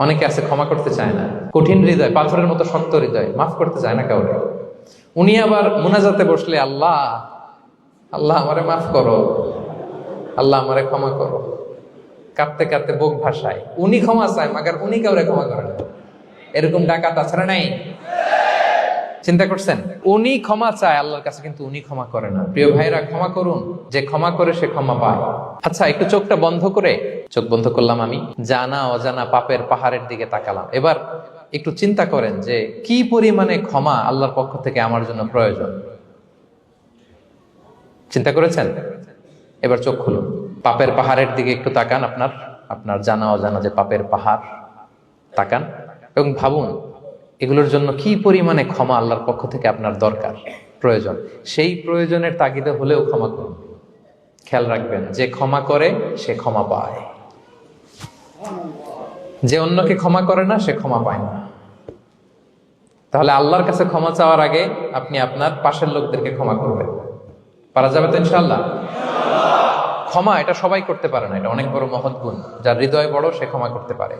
অনেকে আছে ক্ষমা করতে চায় না, কঠিন হৃদয়, পাথরের মতো শক্ত হৃদয়, মাফ করতে চায় না কাউকে। উনি আবার মুনাজাতে বসলে আল্লাহ আল্লাহ আমারে মাফ করো, আল্লাহ আমারে ক্ষমা করো, কাঁদতে কাঁদতে বুক ভাসায়। উনি ক্ষমা চায় মাগার উনি কাউরে ক্ষমা করেন না। এরকম ডাকাত তাছাড়া নাই? চিন্তা করছেন? উনি ক্ষমা চায় আল্লাহর কাছে, কিন্তু উনি ক্ষমা করে না। প্রিয় ভাইরা, ক্ষমা করুন। যে ক্ষমা করে সে ক্ষমা পায়। আচ্ছা, একটু চোখটা বন্ধ করে, চোখ বন্ধ করলাম আমি, জানা অজানা পাপের পাহাড়ের দিকে তাকালাম। এবার একটু চিন্তা করেন যে কি পরিমাণে ক্ষমা আল্লাহর পক্ষ থেকে আমার জন্য প্রয়োজন। চিন্তা করেছেন? এবার চোখ খুলুন, পাপের পাহাড়ের দিকে একটু তাকান। আপনার জানা অজানা যে পাপের পাহাড়, তাকান এবং ভাবুন এগুলোর জন্য কি পরিমাণে ক্ষমা আল্লাহর পক্ষ থেকে আপনার দরকার, প্রয়োজন। সেই প্রয়োজনের তাগিদে হলেও ক্ষমা করুন। খেয়াল রাখবেন, যে ক্ষমা করে সে ক্ষমা পায়, যে অন্যকে ক্ষমা করে না সে ক্ষমা পায় না। তাহলে আল্লাহর কাছে ক্ষমা চাওয়ার আগে আপনি আপনার পাশের লোকদেরকে ক্ষমা করবেন। পারা যাবে তো ইনশাআল্লাহ? ক্ষমা এটা সবাই করতে পারে না, এটা অনেক বড় মহৎ গুণ। যার হৃদয় বড় সে ক্ষমা করতে পারে।